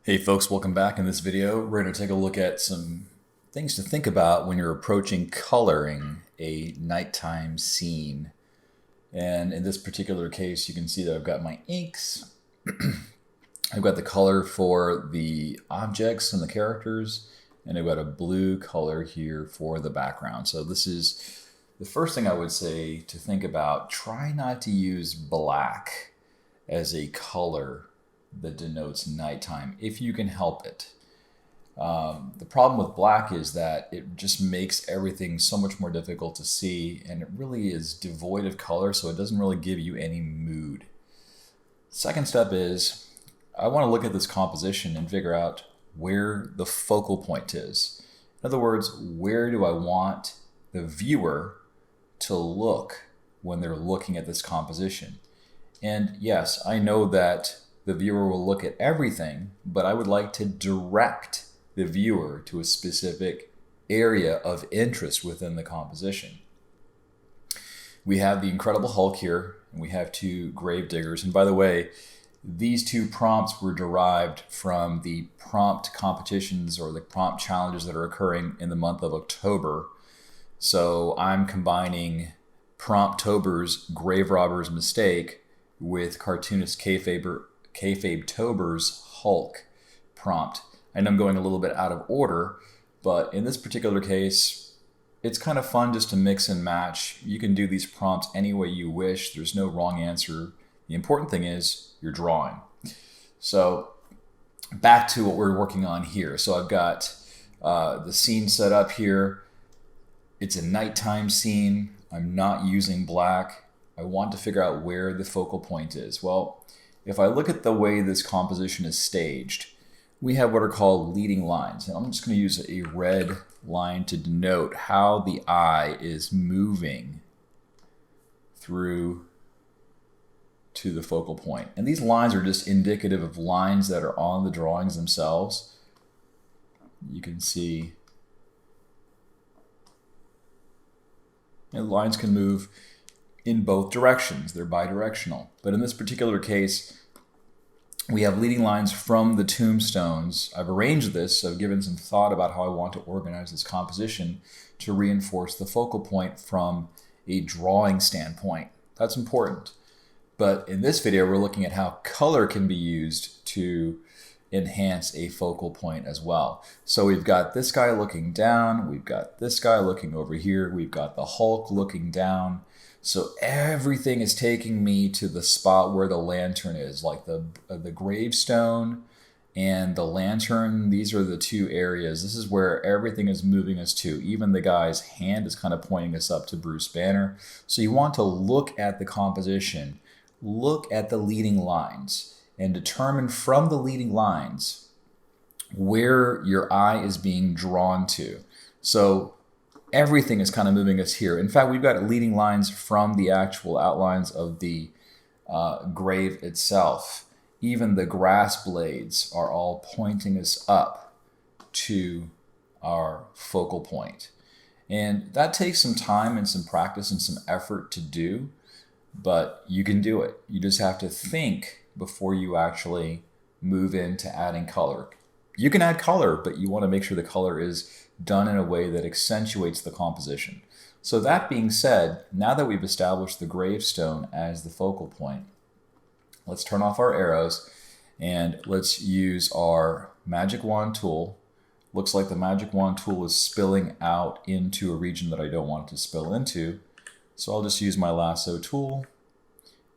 Hey folks, welcome back. In this video, we're going to take a look at some things to think about when you're approaching coloring a nighttime scene. And in this particular case, you can see that I've got my inks. I've got the color for the objects and the characters, and I've got a blue color here for the background. So this is the first thing I would say to think about. Try not to use black as a color that denotes nighttime if you can help it. The problem with black is that it just makes everything so much more difficult to see, and it really is devoid of color, so it doesn't really give you any mood. Second step is I want to look at this composition and figure out where the focal point is. In other words, where do I want the viewer to look when they're looking at this composition? And yes, I know that the viewer will look at everything, but I would like to direct the viewer to a specific area of interest within the composition. We have the Incredible Hulk here, and we have two grave diggers. And by the way, these two prompts were derived from the prompt competitions or the prompt challenges that are occurring in the month of October. So I'm combining Promptober's Grave Robber's Mistake with cartoonist Kayfabe Tober's Hulk prompt. I know I'm going a little bit out of order, but in this particular case, it's kind of fun just to mix and match. You can do these prompts any way you wish. There's no wrong answer. The important thing is you're drawing. So back to what we're working on here. So I've got the scene set up here. It's a nighttime scene. I'm not using black. I want to figure out where the focal point is. Well, if I look at the way this composition is staged, we have what are called leading lines. And I'm just going to use a red line to denote how the eye is moving through to the focal point. And these lines are just indicative of lines that are on the drawings themselves. You can see lines can move in both directions. They're bidirectional. But in this particular case, we have leading lines from the tombstones. I've arranged this. I've given some thought about how I want to organize this composition to reinforce the focal point from a drawing standpoint. That's important. But in this video, we're looking at how color can be used to enhance a focal point as well. So we've got this guy looking down. We've got this guy looking over here. We've got the Hulk looking down. So everything is taking me to the spot where the lantern is, like the gravestone and the lantern. These are the two areas. This is where everything is moving us to. Even the guy's hand is kind of pointing us up to Bruce Banner. So you want to look at the composition, look at the leading lines, and determine from the leading lines where your eye is being drawn to. So everything is kind of moving us here. In fact, we've got leading lines from the actual outlines of the grave itself. Even the grass blades are all pointing us up to our focal point. And that takes some time and some practice and some effort to do, but you can do it. You just have to think before you actually move into adding color. You can add color, but you want to make sure the color is done in a way that accentuates the composition. So that being said, now that we've established the gravestone as the focal point, let's turn off our arrows and let's use our magic wand tool. Looks like the magic wand tool is spilling out into a region that I don't want it to spill into. So I'll just use my lasso tool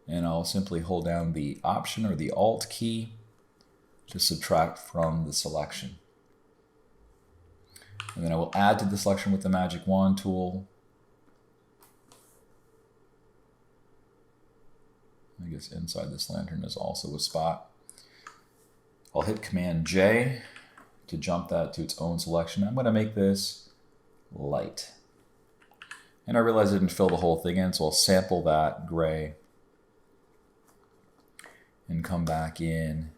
and I'll simply hold down the Option or the Alt key to subtract from the selection. And then I will add to the selection with the magic wand tool. I guess inside this lantern is also a spot. I'll hit Command J to jump that to its own selection. I'm going to make this light. And I realize I didn't fill the whole thing in, so I'll sample that gray and come back in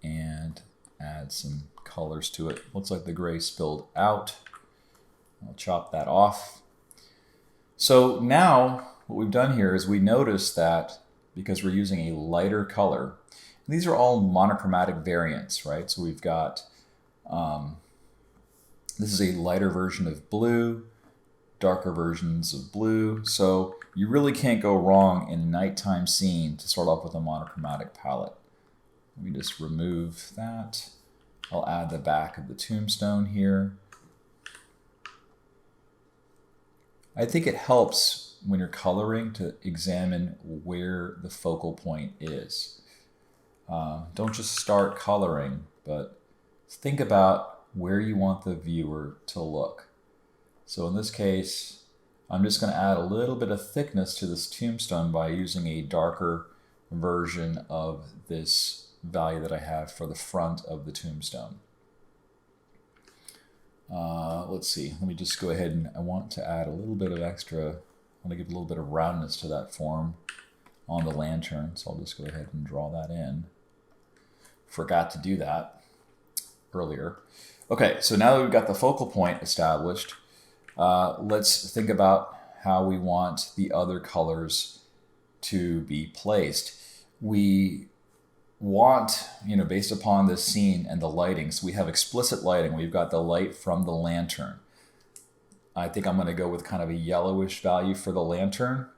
and add some colors to it. Looks like the gray spilled out. I'll chop that off. So now what we've done here is we notice that because we're using a lighter color, These are all monochromatic variants, right? So we've got, this is a lighter version of blue, darker versions of blue. So you really can't go wrong in a nighttime scene to start off with a monochromatic palette. Let me just remove that. I'll add the back of the tombstone here. I think it helps when you're coloring to examine where the focal point is. Don't just start coloring, but think about where you want the viewer to look. So in this case, I'm just going to add a little bit of thickness to this tombstone by using a darker version of this value that I have for the front of the tombstone. Let's see, let me just go ahead and I want to add a little bit of extra, I want to give a little bit of roundness to that form on the lantern, so I'll just go ahead and draw that in. Forgot to do that earlier. Okay, so now that we've got the focal point established, let's think about how we want the other colors to be placed. We want, based upon the scene and the lighting, so we have explicit lighting. We've got the light from the lantern. I think I'm going to go with kind of a yellowish value for the lantern.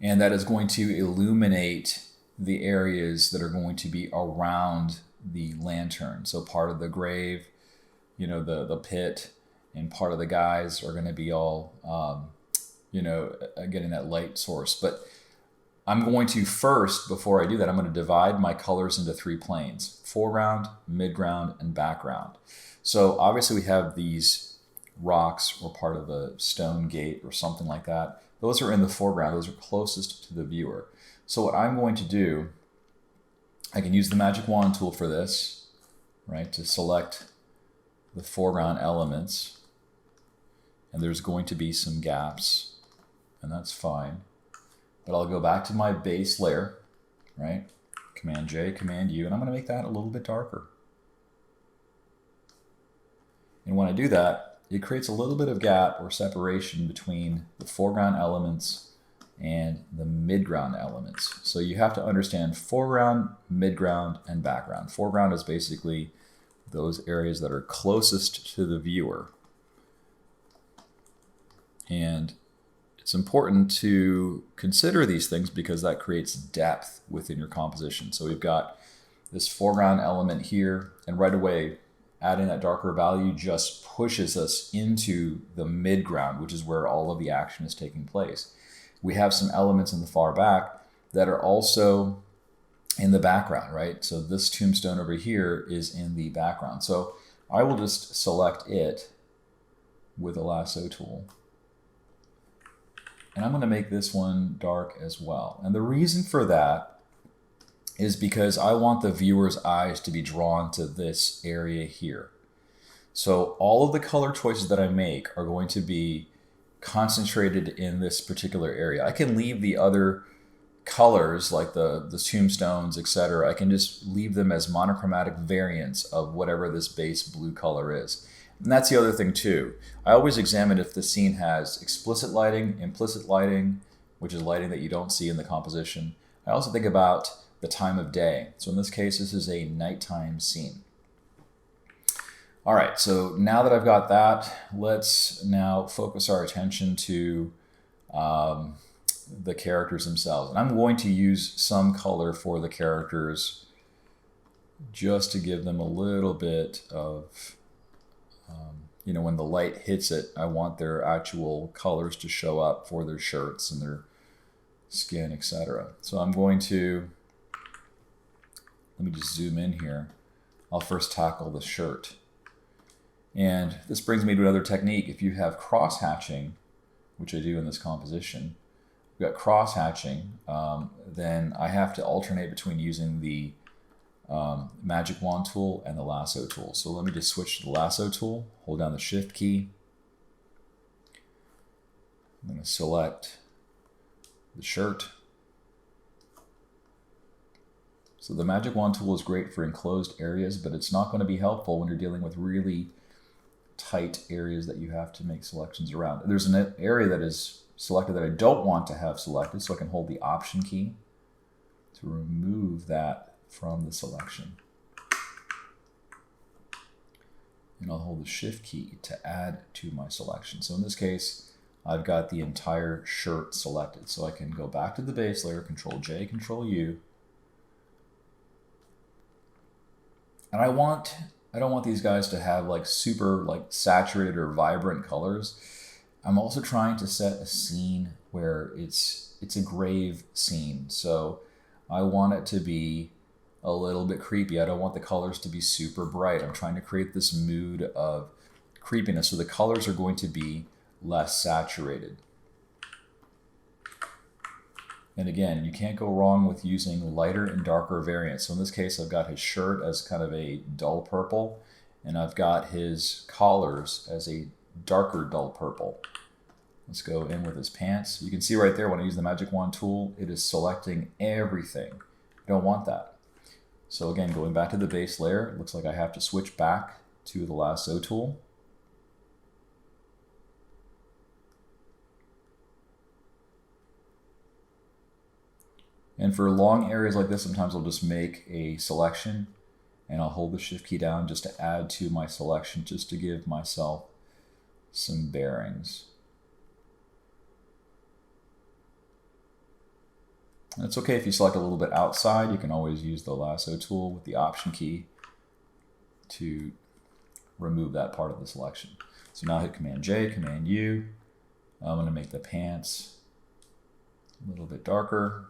And that is going to illuminate the areas that are going to be around the lantern. So part of the grave, the pit, and part of the guys are going to be all, getting that light source. But I'm going to first, before I do that, I'm going to divide my colors into 3 planes: foreground, midground, and background. So obviously we have these rocks or part of a stone gate or something like that. Those are in the foreground. Those are closest to the viewer. So what I'm going to do, I can use the magic wand tool for this, right, to select the foreground elements. And there's going to be some gaps, and that's fine. But I'll go back to my base layer, right? Command J, Command U, and I'm going to make that a little bit darker. And when I do that, it creates a little bit of gap or separation between the foreground elements and the midground elements. So you have to understand foreground, midground, and background. Foreground is basically those areas that are closest to the viewer. And it's important to consider these things because that creates depth within your composition. So we've got this foreground element here, and right away, adding that darker value just pushes us into the midground, which is where all of the action is taking place. We have some elements in the far back that are also in the background, right? So this tombstone over here is in the background. So I will just select it with a lasso tool. And I'm going to make this one dark as well. And the reason for that is because I want the viewer's eyes to be drawn to this area here. So all of the color choices that I make are going to be concentrated in this particular area. I can leave the other colors like the tombstones, etc. I can just leave them as monochromatic variants of whatever this base blue color is. And that's the other thing too. I always examine if the scene has explicit lighting, implicit lighting, which is lighting that you don't see in the composition. I also think about the time of day. So in this case, this is a nighttime scene. All right, so now that I've got that, let's now focus our attention to the characters themselves. And I'm going to use some color for the characters just to give them a little bit of when the light hits it, I want their actual colors to show up for their shirts and their skin, etc. So I'm going to, let me just zoom in here. I'll first tackle the shirt. And this brings me to another technique. If you have cross-hatching, which I do in this composition, we've got cross-hatching, then I have to alternate between using the magic wand tool and the lasso tool. So let me just switch to the lasso tool, hold down the shift key. I'm going to select the shirt. So the magic wand tool is great for enclosed areas, but it's not going to be helpful when you're dealing with really tight areas that you have to make selections around. There's an area that is selected that I don't want to have selected, so I can hold the Option key to remove remove that from the selection. And I'll hold the Shift key to add to my selection. So in this case, I've got the entire shirt selected. So I can go back to the base layer, Control J, Control U. And I don't want these guys to have like super like saturated or vibrant colors. I'm also trying to set a scene where it's a grave scene. So I want it to be a little bit creepy. I don't want the colors to be super bright. I'm trying to create this mood of creepiness. So the colors are going to be less saturated. And again, you can't go wrong with using lighter and darker variants. So in this case, I've got his shirt as kind of a dull purple, and I've got his collars as a darker dull purple. Let's go in with his pants. You can see right there when I use the Magic Wand tool, it is selecting everything. I don't want that. So again, going back to the base layer, it looks like I have to switch back to the lasso tool. And for long areas like this, sometimes I'll just make a selection and I'll hold the Shift key down just to add to my selection, just to give myself some bearings. And it's okay if you select a little bit outside. You can always use the lasso tool with the Option key to remove that part of the selection. So now hit Command J, Command U. I'm going to make the pants a little bit darker.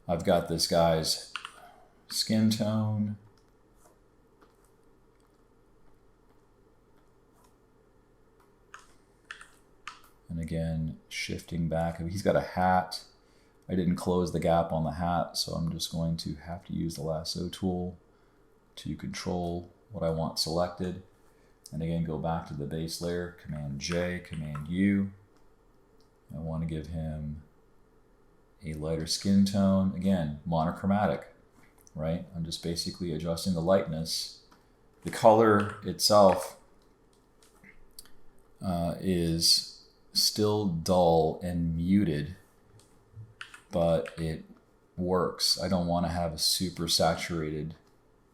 I've got this guy's skin tone. And again, shifting back. He's got a hat. I didn't close the gap on the hat, so I'm just going to have to use the lasso tool to control what I want selected. And again, go back to the base layer, Command J, Command U. I want to give him a lighter skin tone. Again, monochromatic, right? I'm just basically adjusting the lightness. The color itself is still dull and muted, but it works. I don't want to have a super saturated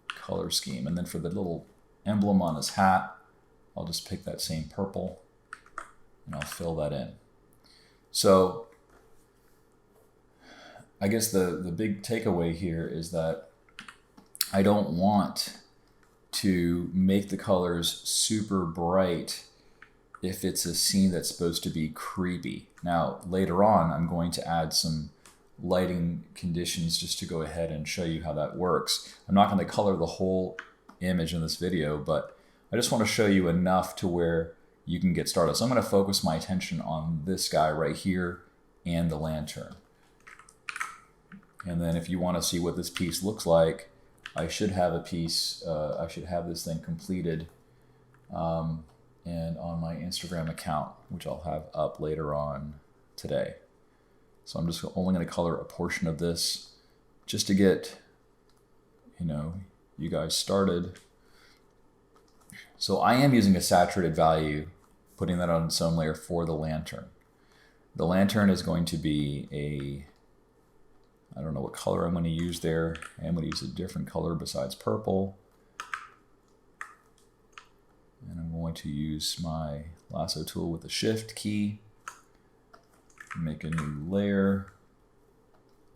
color scheme. And then for the little emblem on his hat, I'll just pick that same purple and I'll fill that in. So I guess the big takeaway here is that I don't want to make the colors super bright if it's a scene that's supposed to be creepy. Now, later on, I'm going to add some lighting conditions just to go ahead and show you how that works. I'm not going to color the whole image in this video, but I just want to show you enough to where you can get started. So I'm going to focus my attention on this guy right here and the lantern. And then if you want to see what this piece looks like, I should have a piece, I should have this thing completed and on my Instagram account, which I'll have up later on today. So I'm just only going to color a portion of this just to get, you guys started. So I am using a saturated value, putting that on its own layer for the lantern. The lantern is going to be I don't know what color I'm going to use there. I'm going to use a different color besides purple. And I'm going to use my lasso tool with the Shift key. Make a new layer.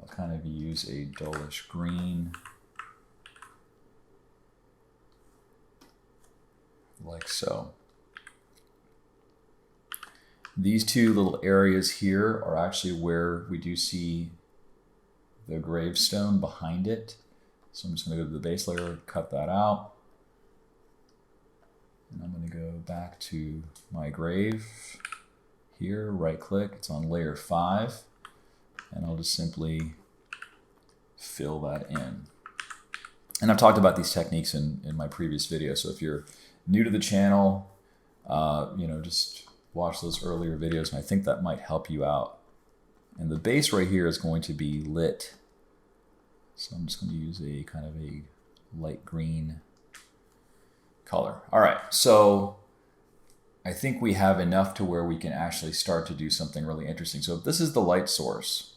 I'll kind of use a dullish green. Like so. These two little areas here are actually where we do see the gravestone behind it. So I'm just going to go to the base layer, cut that out. And I'm going to go back to my grave here, right click, it's on layer 5. And I'll just simply fill that in. And I've talked about these techniques in my previous video. So if you're new to the channel, just watch those earlier videos, and I think that might help you out. And the base right here is going to be lit. So I'm just going to use a kind of a light green color. All right, so I think we have enough to where we can actually start to do something really interesting. So if this is the light source,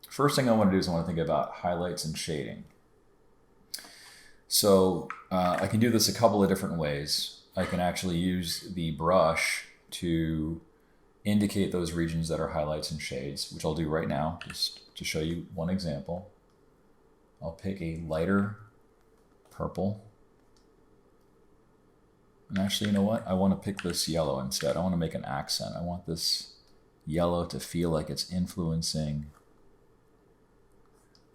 First thing I want to do is I want to think about highlights and shading. So I can do this a couple of different ways. I can actually use the brush to indicate those regions that are highlights and shades, which I'll do right now, just to show you one example. I'll pick a lighter purple. And actually, you know what? I want to pick this yellow instead. I want to make an accent. I want this yellow to feel like it's influencing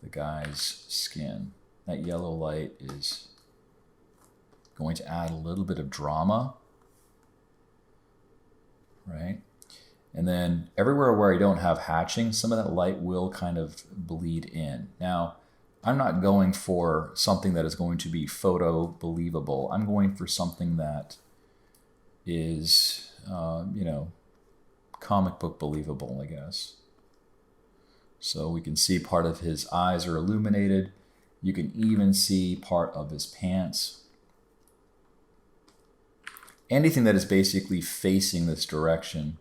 the guy's skin. That yellow light is going to add a little bit of drama, right? And then everywhere where I don't have hatching, some of that light will kind of bleed in. Now, I'm not going for something that is going to be photo believable. I'm going for something that is, you know, comic book believable, I guess. So we can see part of his eyes are illuminated. You can even see part of his pants. Anything that is basically facing this direction,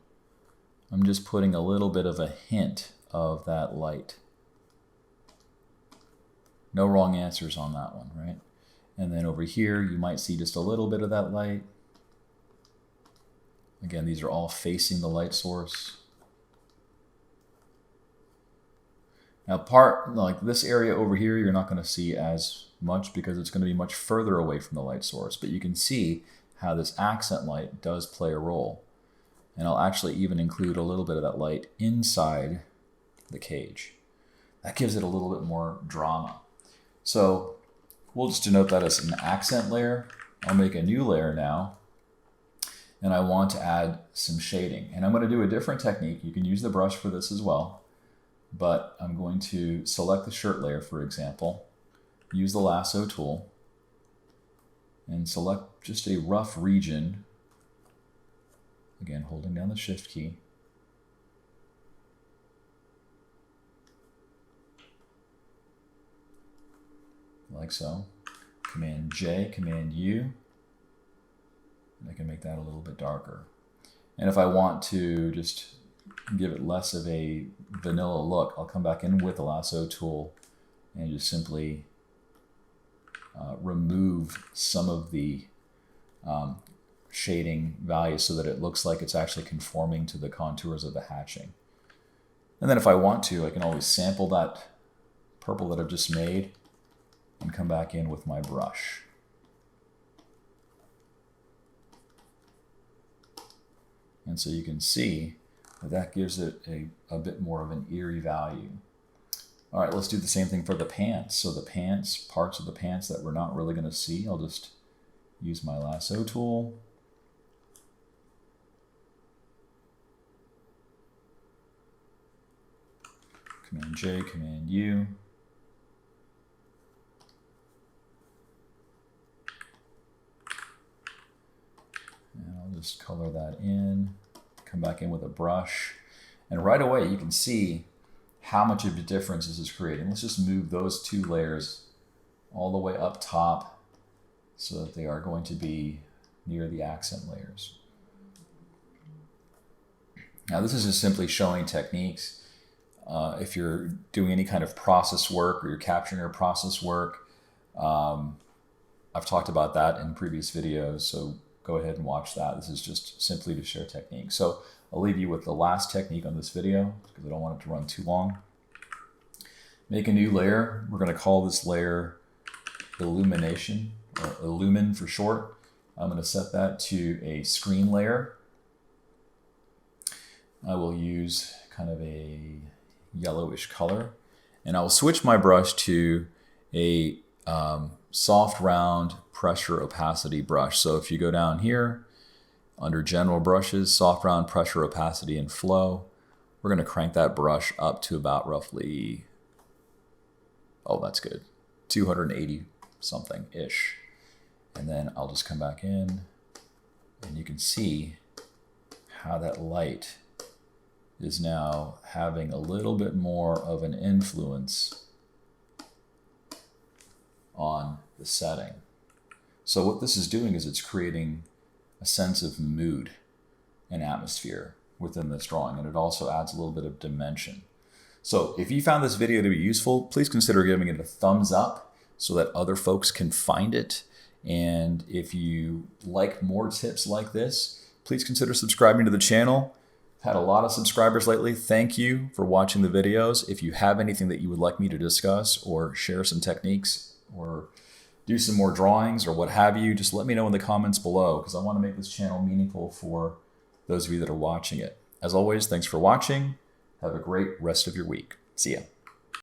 I'm just putting a little bit of a hint of that light. No wrong answers on that one, right? And then over here, you might see just a little bit of that light. Again, these are all facing the light source. Now part like this area over here, you're not going to see as much because it's going to be much further away from the light source, but you can see how this accent light does play a role. And I'll actually even include a little bit of that light inside the cage. That gives it a little bit more drama. So we'll just denote that as an accent layer. I'll make a new layer now. And I want to add some shading. And I'm going to do a different technique. You can use the brush for this as well. But I'm going to select the shirt layer, for example, use the lasso tool, and select just a rough region. Again, holding down the shift key. Like so. Command J, Command U. And I can make that a little bit darker. And if I want to just give it less of a vanilla look, I'll come back in with the lasso tool and just simply remove some of the shading values so that it looks like it's actually conforming to the contours of the hatching. And then if I want to, I can always sample that purple that I've just made and come back in with my brush. And so you can see that gives it a bit more of an eerie value. All right, let's do the same thing for the pants. So the pants, parts of the pants that we're not really going to see, I'll just use my lasso tool. Command J, Command U. And I'll just color that in. Come back in with a brush, and right away you can see how much of a difference this is creating. Let's just move those two layers all the way up top so that they are going to be near the accent layers. Now this is just simply showing techniques. If you're doing any kind of process work or you're capturing your process work, I've talked about that in previous videos, so go ahead and watch that. This is just simply to share technique. So I'll leave you with the last technique on this video because I don't want it to run too long. Make a new layer. We're going to call this layer illumination, or illumine for short. I'm going to set that to a screen layer. I will use kind of a yellowish color, and I will switch my brush to a soft round pressure opacity brush. So if you go down here under general brushes, soft round pressure opacity and flow, we're going to crank that brush up to about roughly, oh that's good, 280 something ish. And then I'll just come back in and you can see how that light is now having a little bit more of an influence on the setting. So what this is doing is it's creating a sense of mood and atmosphere within this drawing, and it also adds a little bit of dimension. So if you found this video to be useful, please consider giving it a thumbs up so that other folks can find it. And if you like more tips like this, please consider subscribing to the channel. I've had a lot of subscribers lately. Thank you for watching the videos. If you have anything that you would like me to discuss or share some techniques or do some more drawings or what have you, just let me know in the comments below, because I want to make this channel meaningful for those of you that are watching it. As always, thanks for watching. Have a great rest of your week. See ya.